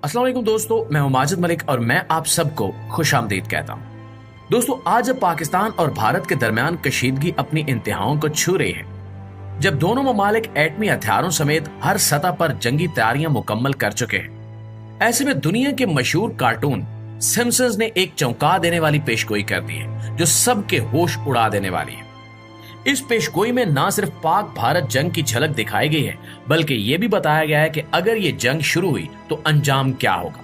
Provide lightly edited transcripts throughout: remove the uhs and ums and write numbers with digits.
अस्सलाम वालेकुम दोस्तों, मैं हूं माजिद मलिक और मैं आप सबको खुश आमदीद कहता हूं। दोस्तों, आज जब पाकिस्तान और भारत के दरमियान कशीदगी अपनी इंतहाओं को छू रही है, जब दोनों ममालिक एटमी हथियारों समेत हर सतह पर जंगी तैयारियां मुकम्मल कर चुके हैं, ऐसे में दुनिया के मशहूर कार्टून सिम्पसंस ने एक चौंका देने वाली पेशगोई कर दी है जो सबके होश उड़ा देने वाली है। इस पेशगोई में ना सिर्फ पाक भारत जंग की झलक दिखाई गई है, बल्कि यह भी बताया गया है कि अगर ये जंग शुरू हुई तो अंजाम क्या होगा,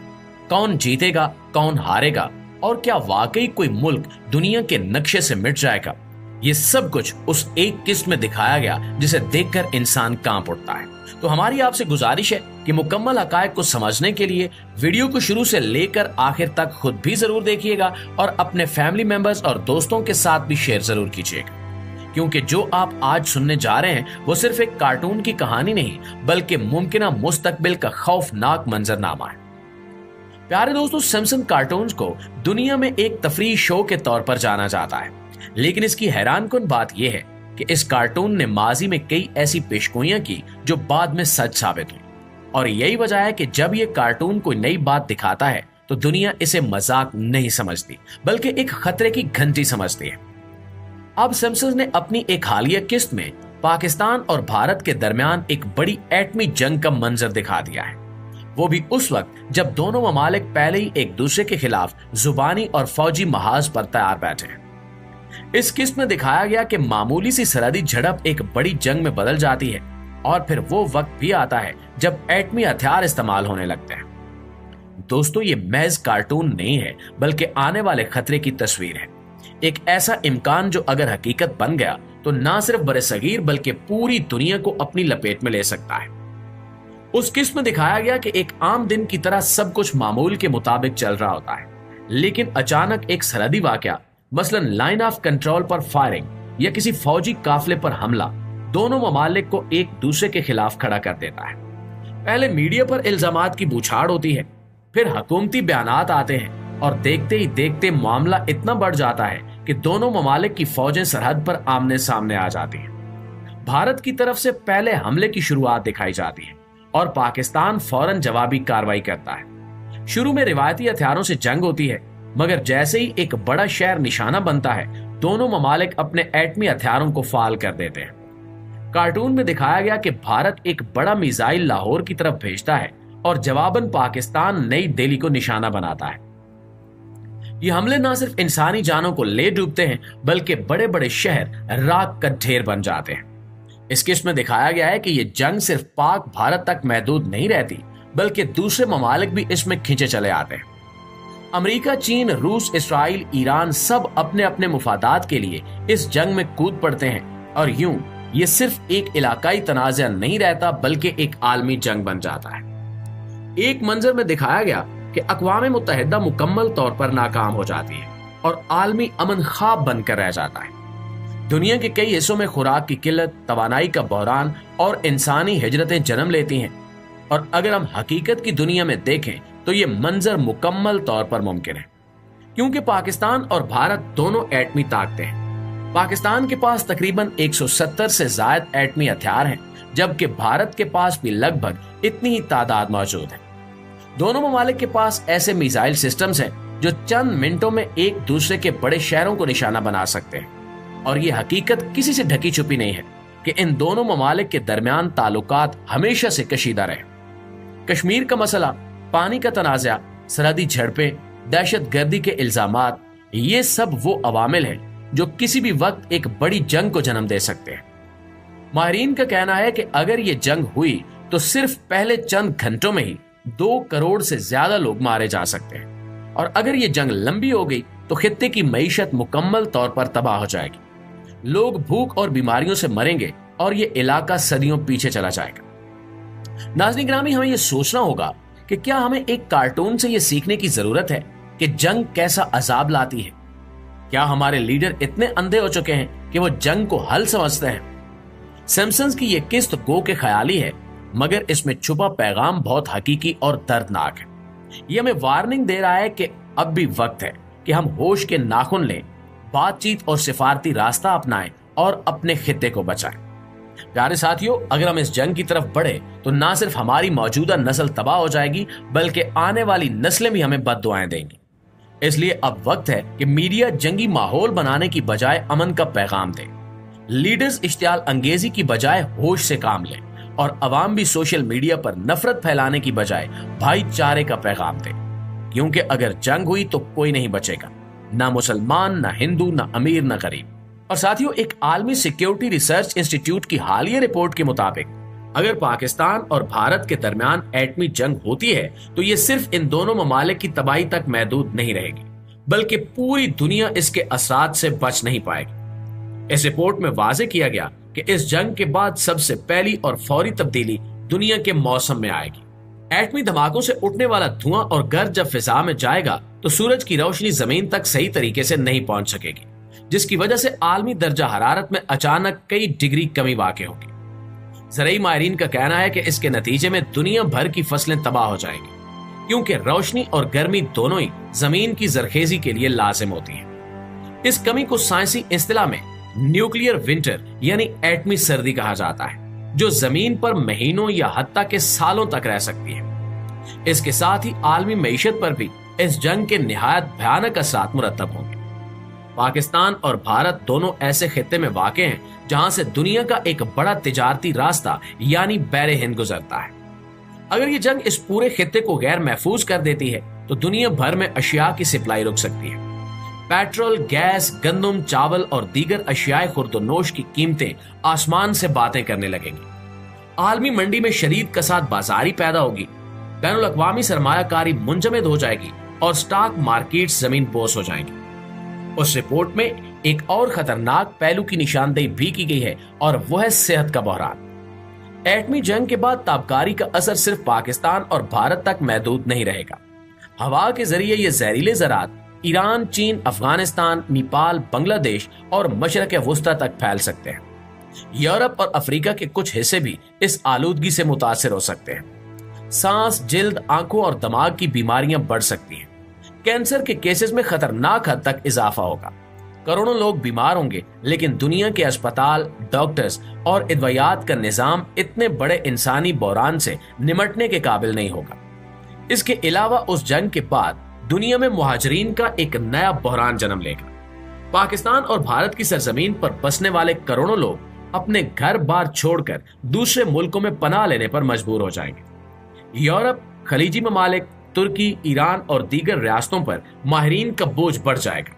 कौन जीतेगा, कौन हारेगा और क्या वाकई कोई मुल्क दुनिया के नक्शे से मिट जाएगा। ये सब कुछ उस एक किस्त में दिखाया गया जिसे देखकर इंसान कांप उठता है। तो हमारी आपसे गुजारिश है कि मुकम्मल हकायक को समझने के लिए वीडियो को शुरू से लेकर आखिर तक खुद भी जरूर देखिएगा और अपने फैमिली मेंबर्स और दोस्तों के साथ भी शेयर जरूर कीजिएगा, क्योंकि जो आप आज सुनने जा रहे हैं वो सिर्फ एक कार्टून की कहानी नहीं बल्कि मुमकिना मुस्तकबिल का खौफनाक मंजरनामा है। प्यारे दोस्तों, सिम्पसन कार्टून्स को दुनिया में एक तफरीह शो के तौर पर जाना जाता है, लेकिन इसकी हैरानकुन बात यह है कि इस कार्टून ने माजी में कई ऐसी पेशगोइयां की जो बाद में सच साबित हुई, और यही वजह है कि जब ये कार्टून कोई नई बात दिखाता है तो दुनिया इसे मजाक नहीं समझती बल्कि एक खतरे की घंटी समझती है। अब सिम्पसंस ने अपनी एक हालिया किस्त में पाकिस्तान और भारत के दरमियान एक बड़ी एटमी जंग का मंजर दिखा दिया है, वो भी उस वक्त जब दोनों ममालिक पहले ही एक दूसरे के खिलाफ जुबानी और फौजी महाज पर तैयार बैठे हैं। इस किस्त में दिखाया गया कि मामूली सी सरहदी झड़प एक बड़ी जंग में बदल जाती है, और फिर वो वक्त भी आता है जब एटमी हथियार इस्तेमाल होने लगते हैं। दोस्तों, ये महज कार्टून नहीं है बल्कि आने वाले खतरे की तस्वीर है, एक ऐसा इम्कान जो अगर हकीकत बन गया तो ना सिर्फ बरसगीर बल्कि पूरी दुनिया को अपनी लपेट में ले सकता है। उस किस्त में दिखाया गया कि एक आम दिन की तरह सब कुछ मामूल के मुताबिक चल रहा होता है, लेकिन अचानक एक सरहदी वाकया, मसलन लाइन ऑफ कंट्रोल पर फायरिंग या किसी फौजी काफिले पर हमला, दोनों ममालिक को एक दूसरे के खिलाफ खड़ा कर देता है। पहले मीडिया पर इल्जामात की बौछार होती है, फिर हुकूमती बयानात आते हैं और देखते ही देखते मामला इतना बढ़ जाता है कि दोनों ममालिक की फौजें सरहद पर आमने सामने आ जाती हैं। भारत की तरफ से पहले हमले की शुरुआत दिखाई जाती है और पाकिस्तान फौरन जवाबी कार्रवाई करता है। शुरू में रिवायती हथियारों से जंग होती है, मगर जैसे ही एक बड़ा शहर निशाना बनता है, दोनों ममालिक अपने एटमी हथियारों को फाल कर देते हैं। कार्टून में दिखाया गया कि भारत एक बड़ा मिसाइल लाहौर की तरफ भेजता है और जवाबन पाकिस्तान नई दिल्ली को निशाना बनाता है। ये हमले न सिर्फ इंसानी जानों को ले डूबते हैं बल्कि बड़े बड़े शहर राख का ढेर बन जाते हैं। इस किस्त में दिखाया गया है कि ये जंग सिर्फ पाक भारत तक महदूद नहीं रहती बल्कि दूसरे ममालिक भी इसमें खींचे चले आते हैं। अमेरिका, चीन, रूस, इसराइल, ईरान सब अपने अपने मुफादात के लिए इस जंग में कूद पड़ते हैं, और यूं ये सिर्फ एक इलाकाई तनाज़ा नहीं रहता बल्कि एक आलमी जंग बन जाता है। एक मंजर में दिखाया गया कि अक़वाम मुत्तहिदा मुकम्मल तौर पर नाकाम हो जाती है और आलमी अमन ख्वाब बनकर रह जाता है। दुनिया के कई हिस्सों में खुराक की किल्लत, तवानाई का बहरान और इंसानी हिजरतें जन्म लेती हैं, और अगर हम हकीकत की दुनिया में देखें तो ये मंजर मुकम्मल तौर पर मुमकिन है, क्योंकि पाकिस्तान और भारत दोनों एटमी ताकतें हैं। पाकिस्तान के पास तकरीबन 170 से ज्यादा एटमी हथियार हैं, जबकि भारत के पास भी लगभग इतनी ही तादाद मौजूद है। दोनों ममालिक के पास ऐसे मिसाइल सिस्टम्स हैं जो चंद मिनटों में एक दूसरे के बड़े शहरों को निशाना बना सकते हैं, और ये हकीकत किसी से ढकी छुपी नहीं है कि इन दोनों ममालिक के दरमियान ताल्लुकात हमेशा से कशीदा रहे। कश्मीर का मसला, पानी का तनाज़ा, सरहदी झड़पें, दहशत गर्दी के इल्जामात, ये सब वो अवामिल हैं जो किसी भी वक्त एक बड़ी जंग को जन्म दे सकते हैं। माहिरीन का कहना है कि अगर ये जंग हुई तो सिर्फ पहले चंद घंटों में ही 2 करोड़ से ज्यादा लोग मारे जा सकते हैं, और अगर ये जंग लंबी हो गई तो खित्ते की मईशत मुकम्मल तौर पर तबाह हो जाएगी। लोग भूख और बीमारियों से मरेंगे और ये इलाका सदियों पीछे चला जाएगा। नाज़रीन ग्रामी, हमें ये सोचना होगा कि क्या हमें एक कार्टून से ये सीखने की जरूरत है कि जंग कैसा अजाब लाती है। क्या हमारे लीडर इतने अंधे हो चुके हैं कि वो जंग को हल समझते हैं? सिम्पसंस की ये किस्त गो के ख्याली है, मगर इसमें छुपा पैगाम बहुत हकीकी और दर्दनाक है। ये हमें वार्निंग दे रहा है कि अब भी वक्त है कि हम होश के नाखून लें, बातचीत और सिफारती रास्ता अपनाएं और अपने खित्ते को बचाएं। प्यारे साथियों, अगर हम इस जंग की तरफ बढ़े तो ना सिर्फ हमारी मौजूदा नस्ल तबाह हो जाएगी, बल्कि आने वाली नस्लें भी हमें बद्दुआएं देंगी। इसलिए अब वक्त है कि मीडिया जंगी माहौल बनाने की बजाय अमन का पैगाम दे। लीडर्स इश्तियाल अंगेजी की बजाय होश से काम लें और अवाम भी सोशल मीडिया पर नफरत फैलाने की बजाय भाईचारे का पैगाम दे, क्योंकि अगर जंग हुई तो कोई नहीं बचेगा, ना मुसलमान, ना हिंदू, ना अमीर, ना गरीब। और साथियों, एक आलमी सिक्योरिटी रिसर्च इंस्टीट्यूट की हालिया रिपोर्ट के मुताबिक अगर पाकिस्तान और भारत के दरमियान एटमी जंग होती है तो ये सिर्फ इन दोनों ममालिक की तबाही तक महदूद नहीं रहेगी, बल्कि पूरी दुनिया इसके असरात से बच नहीं पाएगी। इस रिपोर्ट में वाज़ेह किया गया कि इस जंग के बाद सबसे पहली और फौरी तब्दीली दुनिया के मौसम में आएगी। एटमी धमाकों से उठने वाला धुआं और गर्द जब फिजा में जाएगा तो सूरज की रोशनी जमीन तक सही तरीके से नहीं पहुंच सकेगी, जिसकी वजह से आलमी दर्जा हरारत में अचानक कई डिग्री कमी वाक़ होगी। ज़राई माहिरीन का कहना है कि इसके नतीजे में दुनिया भर की फसलें तबाह हो जाएंगी, क्योंकि रोशनी और गर्मी दोनों ही जमीन की जरखेजी के लिए लाजिम होती है। इस कमी को साइंसी इस्तिलाह में न्यूक्लियर विंटर यानी एटमी सर्दी कहा जाता है, जो जमीन पर महीनों या हत्ता के सालों तक रह सकती है। इसके साथ ही आलमी मईशत पर भी इस जंग के निहायत भयानक असरात मुरतब होंगे। पाकिस्तान और भारत दोनों ऐसे खित्ते में वाक़े हैं जहां से दुनिया का एक बड़ा तिजारती रास्ता यानी बैरे हिंद गुजरता है। अगर ये जंग इस पूरे खित्ते को गैर महफूज कर देती है तो दुनिया भर में अशिया की सप्लाई रुक सकती है। पेट्रोल, गैस, गंदम, चावल और दीगर अशियाए खुर्दोनोश की कीमतें आसमान से बातें करने लगेंगी। आलमी मंडी में शदीद कसाद बाजारी पैदा होगी, बैनुल अक़वामी सरमायाकारी मुंजमद हो जाएगी और स्टॉक मार्केट्स जमीन बोस हो जाएंगी। उस रिपोर्ट में एक और खतरनाक पहलू की निशानदेही भी की गई है और वह है सेहत का बहरान। एटमी जंग के बाद ताबकारी का असर सिर्फ पाकिस्तान और भारत तक महदूद नहीं रहेगा। हवा के जरिए ये जहरीले ज़रात ईरान, चीन, अफगानिस्तान, नेपाल, बांग्लादेश और मशरक़ वस्ता तक फैल सकते हैं। यूरोप और अफ्रीका के कुछ हिस्से भी इस आलूदगी से मुतासिर हो सकते हैं। सांस, जिल्द, आंखों और दिमाग की बीमारियां बढ़ सकती हैं। कैंसर के केसेस में खतरनाक हद तक इजाफा होगा। करोड़ों लोग बीमार होंगे, लेकिन दुनिया के अस्पताल, डॉक्टर्स और अदवियात का निजाम इतने बड़े इंसानी बहरान से निमटने के काबिल नहीं होगा। इसके अलावा उस जंग के बाद दुनिया में मुहाजिरीन का एक नया बहरान जन्म लेगा। पाकिस्तान और भारत की सरजमीन पर बसने वाले करोड़ों लोग अपने घर बार छोड़कर दूसरे मुल्कों में पनाह लेने पर मजबूर हो जाएंगे। यूरोप, खलीजी ममालिक, तुर्की, ईरान और दीगर रियासतों पर माहिरीन का बोझ बढ़ जाएगा।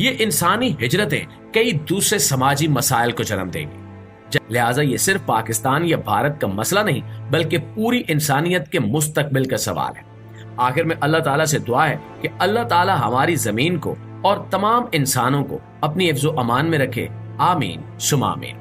ये इंसानी हिजरतें कई दूसरे समाजी मसाइल को जन्म देंगी। लिहाजा ये सिर्फ पाकिस्तान या भारत का मसला नहीं, बल्कि पूरी इंसानियत के मुस्तकबिल का सवाल है। आखिर में अल्लाह ताला से दुआ है कि अल्लाह ताला हमारी जमीन को और तमाम इंसानों को अपनी हिफ्ज़-ओ-अमान में रखे। आमीन सुमा आमीन।